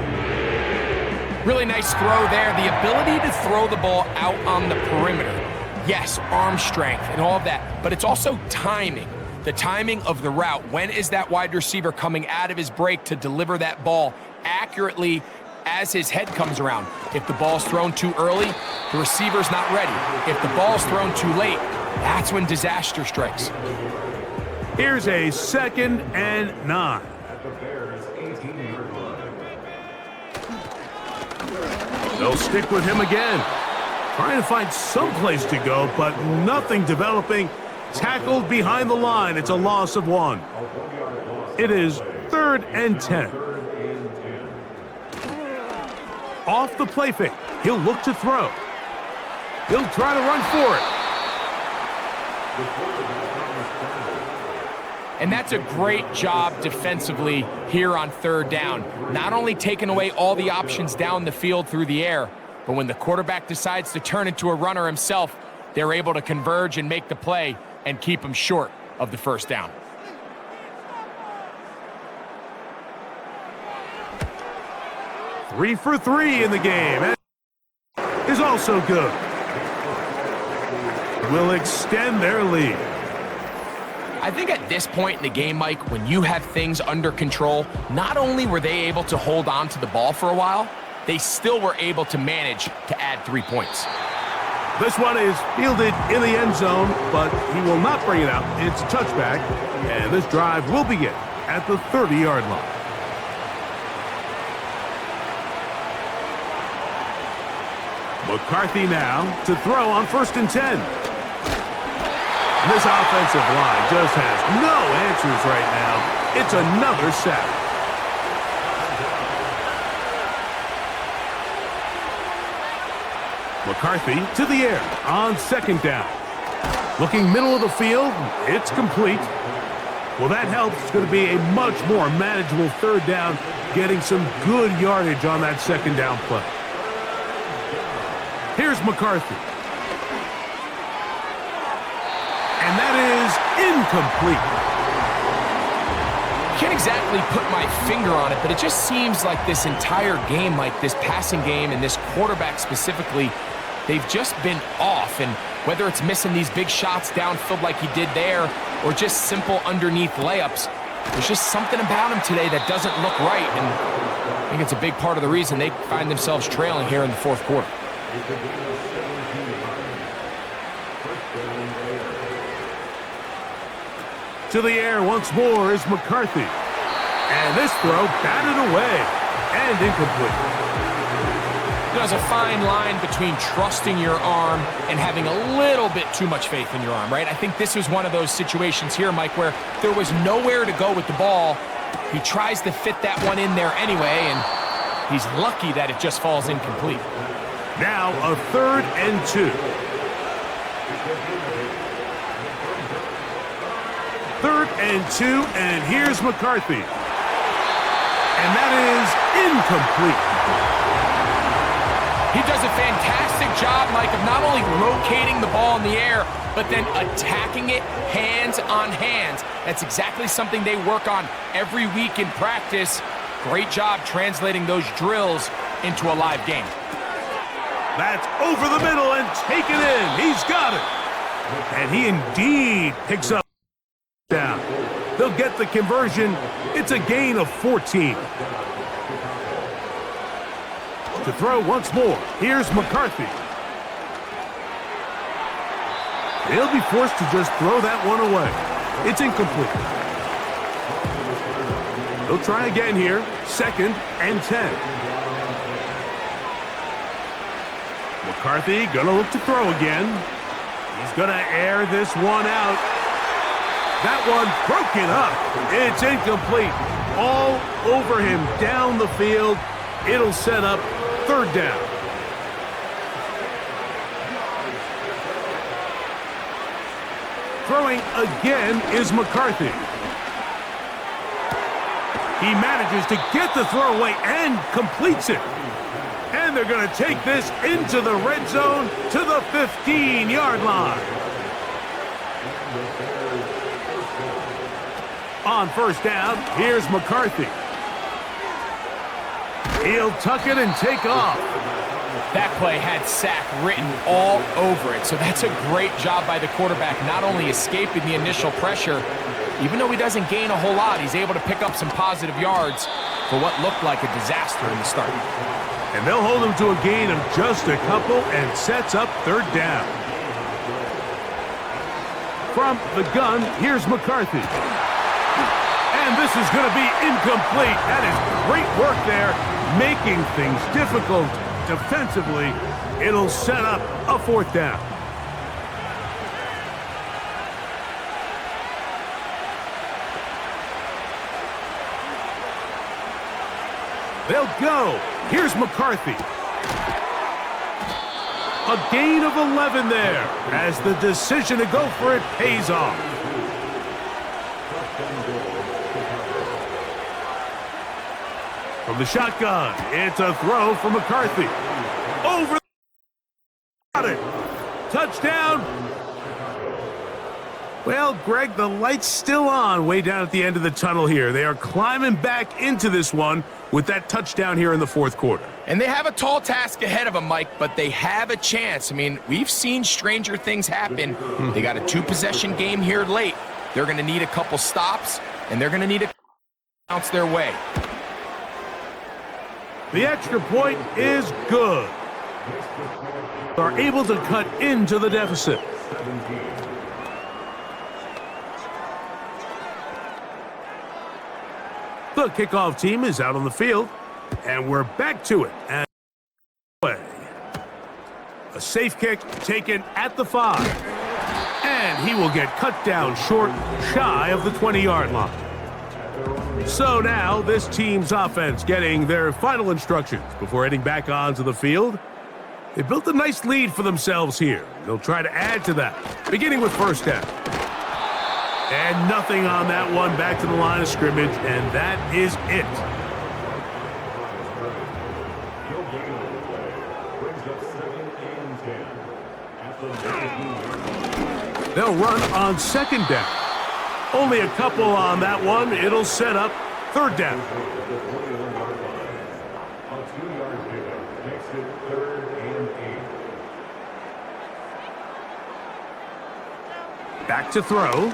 Really nice throw there. The ability to throw the ball out on the perimeter. Yes, arm strength and all of that, but it's also timing. The timing of the route. When is that wide receiver coming out of his break to deliver that ball accurately as his head comes around? If the ball's thrown too early, the receiver's not ready. If the ball's thrown too late, that's when disaster strikes. Here's a 2nd and 9. They'll stick with him again. Trying to find some place to go, but nothing developing. Tackled behind the line. It's a loss of 1. It is 3rd and 10. Off the play fake. He'll look to throw. He'll try to run for it. And that's a great job defensively here on 3rd down. Not only taking away all the options down the field through the air, but when the quarterback decides to turn into a runner himself, they're able to converge and make the play and keep him short of the 1st down. Three for 3 in the game. And is also good. Will extend their lead. I think at this point in the game, Mike, when you have things under control, not only were they able to hold on to the ball for a while, they still were able to manage to add 3 points. This one is fielded in the end zone, but he will not bring it out. It's a touchback, and this drive will begin at the 30-yard line. McCarthy now to throw on 1st and 10. This offensive line just has no answers right now. It's another sack. McCarthy to the air on 2nd down. Looking middle of the field, it's complete. Well, that helps. It's going to be a much more manageable 3rd down, getting some good yardage on that 2nd down play. Here's McCarthy. And that is incomplete. Can't exactly put my finger on it, but it just seems like this entire game, like this passing game and this quarterback specifically, they've just been off. And whether it's missing these big shots downfield like he did there or just simple underneath layups, there's just something about him today that doesn't look right. And I think it's a big part of the reason they find themselves trailing here in the 4th quarter. To the air once more is McCarthy. And this throw batted away and incomplete. There's a fine line between trusting your arm and having a little bit too much faith in your arm, right? I think this was one of those situations here, Mike, where there was nowhere to go with the ball. He tries to fit that one in there anyway, and he's lucky that it just falls incomplete. Now a 3rd and 2. 3rd and 2, and here's McCarthy. And that is incomplete. He does a fantastic job, Mike, of not only rotating the ball in the air, but then attacking it hands on hands. That's exactly something they work on every week in practice. Great job translating those drills into a live game. That's over the middle and taken in. He's got it. And he indeed picks up down. they'll get the conversion. It's a gain of 14. To throw once more, here's McCarthy. They'll be forced to just throw that one away. It's incomplete. They'll try again here, 2nd and 10. McCarthy gonna look to throw again. He's gonna air this one out. That one broken up. It's incomplete. All over him down the field. It'll set up 3rd down. Throwing again is McCarthy. He manages to get the throw away and completes it. And they're going to take this into the red zone to the 15-yard line. On 1st down, here's McCarthy. He'll tuck it and take off. That play had sack written all over it, so that's a great job by the quarterback, not only escaping the initial pressure, even though he doesn't gain a whole lot, he's able to pick up some positive yards for what looked like a disaster in the start. And they'll hold him to a gain of just a couple and sets up 3rd down. From the gun, here's McCarthy. And this is going to be incomplete. That is great work there, making things difficult defensively. It'll set up a 4th down. They'll go. Here's McCarthy. A gain of 11 there as the decision to go for it pays off. From the shotgun, it's a throw from McCarthy. Over the touchdown. Well, Greg, the light's still on way down at the end of the tunnel here. They are climbing back into this one with that touchdown here in the 4th quarter. And they have a tall task ahead of them, Mike, but they have a chance. I mean, we've seen stranger things happen. They got a 2-possession game here late. They're going to need a couple stops, and they're going to need to bounce their way. The extra point is good. Are able to cut into the deficit. The kickoff team is out on the field, and we're back to it. And a safe kick taken at the 5. And he will get cut down short, shy of the 20-yard line. So now this team's offense getting their final instructions before heading back onto the field. They built a nice lead for themselves here. They'll try to add to that, beginning with 1st down. And nothing on that one, back to the line of scrimmage, and that is it. They'll run on 2nd down. Only a couple on that one. It'll set up 3rd down. Back to throw.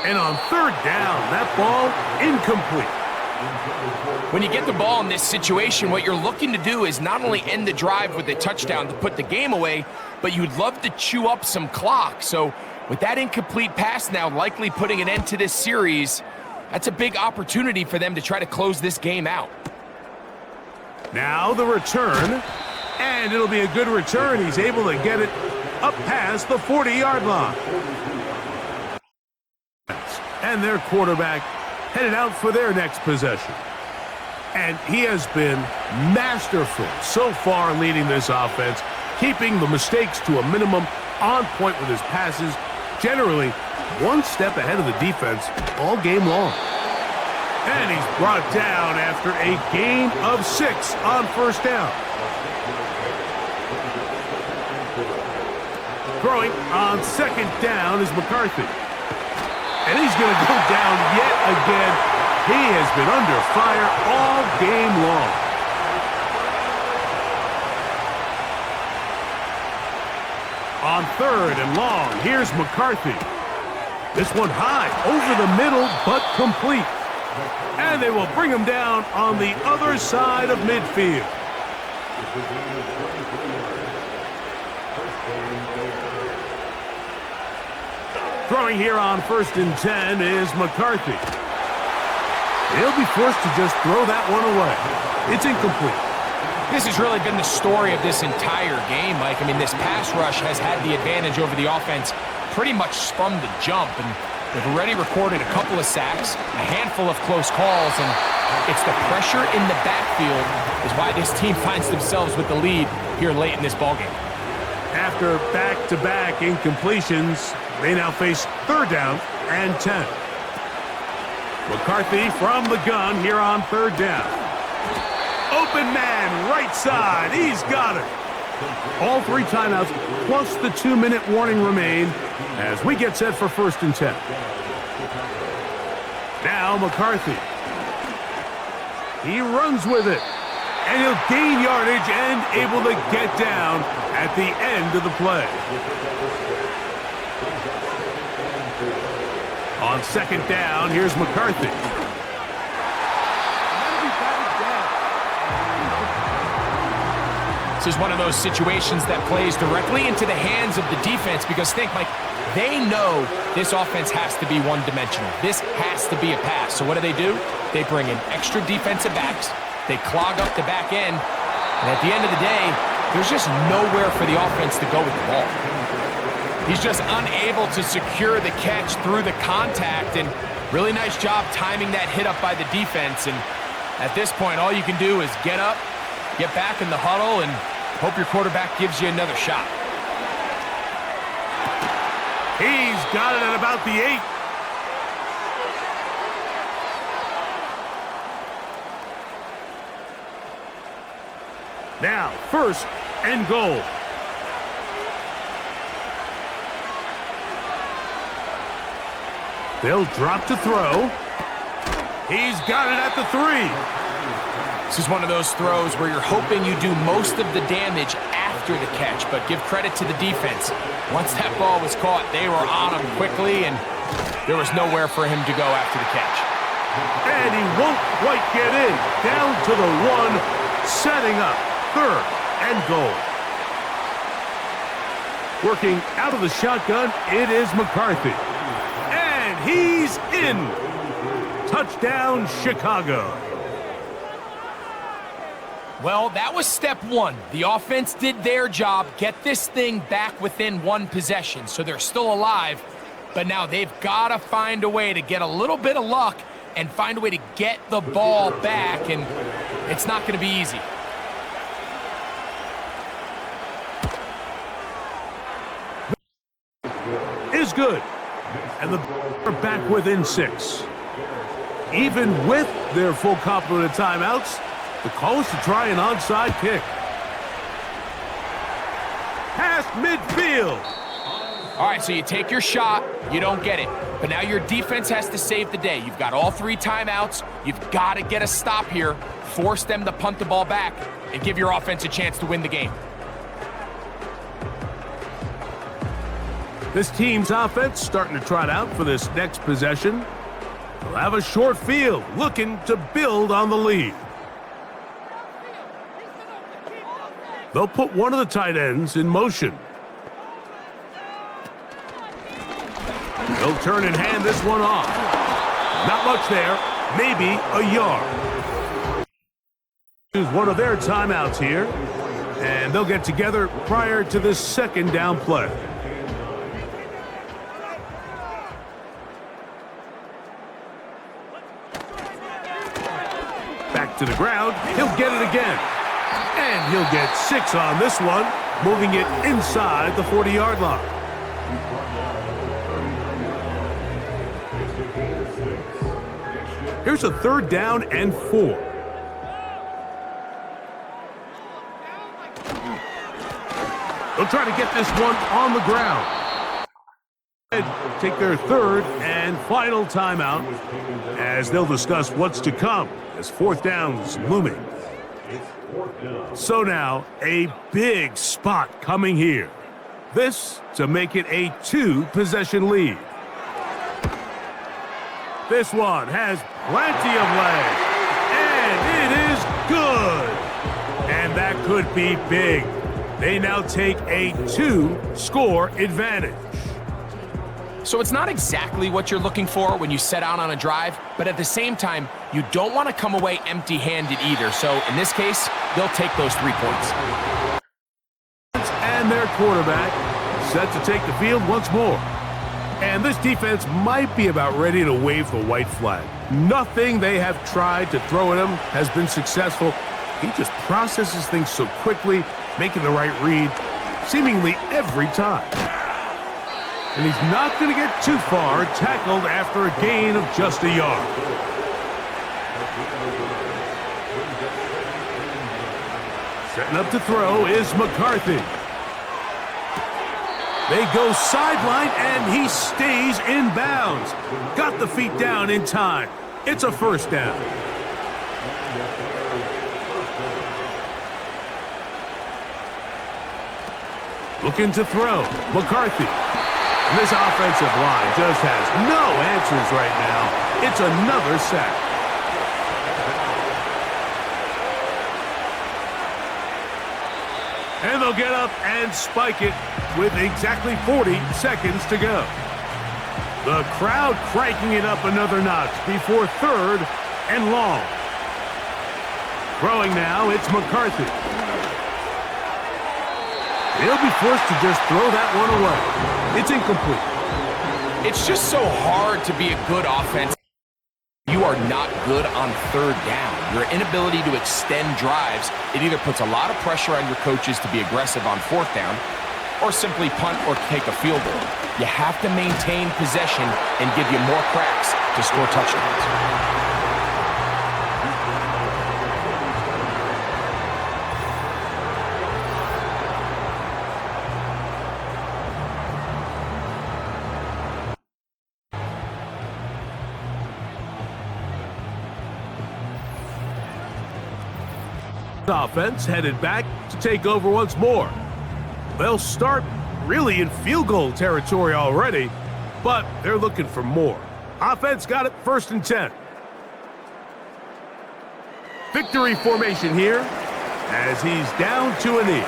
And on 3rd down, that ball incomplete. When you get the ball in this situation, what you're looking to do is not only end the drive with a touchdown to put the game away, but you'd love to chew up some clock. So with that incomplete pass now likely putting an end to this series, that's a big opportunity for them to try to close this game out. Now the return, and it'll be a good return. He's able to get it up past the 40-yard line. And their quarterback headed out for their next possession. And he has been masterful so far leading this offense, keeping the mistakes to a minimum, on point with his passes, generally one step ahead of the defense all game long. And he's brought down after a gain of 6 on 1st down. Throwing on 2nd down is McCarthy. And he's going to go down yet again. He has been under fire all game long. On 3rd and long, here's McCarthy. This one high, over the middle, but complete. And they will bring him down on the other side of midfield. Throwing here on 1st and 10 is McCarthy. He'll be forced to just throw that one away. It's incomplete. This has really been the story of this entire game, Mike. I mean, this pass rush has had the advantage over the offense pretty much from the jump, and they've already recorded a couple of sacks, a handful of close calls, and it's the pressure in the backfield is why this team finds themselves with the lead here late in this ballgame. After back-to-back incompletions, they now face 3rd down and 10. McCarthy from the gun here on 3rd down. Open man, right side. He's got it. All 3 timeouts plus the 2-minute warning remain as we get set for 1st and 10. Now McCarthy. He runs with it. And he'll gain yardage and able to get down at the end of the play. On 2nd down, here's McCarthy. This is one of those situations that plays directly into the hands of the defense because think, Mike, they know this offense has to be one-dimensional. This has to be a pass. So what do? They bring in extra defensive backs. They clog up the back end. And at the end of the day, there's just nowhere for the offense to go with the ball. He's just unable to secure the catch through the contact, and really nice job timing that hit up by the defense. And at this point, all you can do is get up, get back in the huddle, and hope your quarterback gives you another shot. He's got it at about the 8. Now, 1st and goal. They'll drop to throw. He's got it at the 3. This is one of those throws where you're hoping you do most of the damage after the catch, but give credit to the defense. Once that ball was caught, they were on him quickly, and there was nowhere for him to go after the catch. And he won't quite get in. Down to the 1, setting up 3rd and goal. Working out of the shotgun, it is McCarthy. And he's in. Touchdown, Chicago. Well, that was step 1. The offense did their job, get this thing back within 1 possession, so they're still alive. But now they've got to find a way to get a little bit of luck and find a way to get the ball back, and it's not going to be easy. Is good. And the are back within 6. Even with their full complement of timeouts, the call is to try an onside kick. Past midfield. All right, so you take your shot, you don't get it. But now your defense has to save the day. You've got all 3 timeouts. You've got to get a stop here, force them to punt the ball back, and give your offense a chance to win the game. This team's offense starting to trot out for this next possession. They'll have a short field, looking to build on the lead. They'll put one of the tight ends in motion. They'll turn and hand this one off. Not much there, maybe a yard. Use one of their timeouts here, and they'll get together prior to this 2nd down play. Back to the ground, he'll get it again. And he'll get 6 on this one, moving it inside the 40-yard line. Here's a 3rd down and 4. They'll try to get this one on the ground. And take their 3rd and final timeout as they'll discuss what's to come as 4th down's looming. So now, a big spot coming here. This to make it a 2-possession lead. This one has plenty of legs, and it is good. And that could be big. They now take a 2-score advantage. So it's not exactly what you're looking for when you set out on a drive, but at the same time, you don't want to come away empty-handed either. So in this case, they'll take those 3 points. And their quarterback set to take the field once more. And this defense might be about ready to wave the white flag. Nothing they have tried to throw at him has been successful. He just processes things so quickly, making the right read seemingly every time. And he's not going to get too far, tackled after a gain of just a yard. Setting up to throw is McCarthy. They go sideline, and he stays in bounds. Got the feet down in time. It's a first down. Looking to throw. McCarthy. And this offensive line just has no answers right now. It's another sack. And they'll get up and spike it with exactly 40 seconds to go. The crowd cranking it up another notch before 3rd and long. Throwing now, it's McCarthy. He'll be forced to just throw that one away. It's incomplete. It's just so hard to be a good offense. You are not good on 3rd down. Your inability to extend drives, it either puts a lot of pressure on your coaches to be aggressive on 4th down or simply punt or take a field goal. You have to maintain possession and give you more cracks to score touchdowns. Offense headed back to take over once more. They'll start really in field goal territory already, but they're looking for more. Offense got it 1st and 10. Victory formation here as he's down to a knee.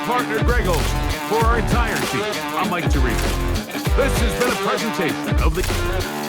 Partner Greg Olson. For our entire team, I'm Mike Tirico. This has been a presentation of the...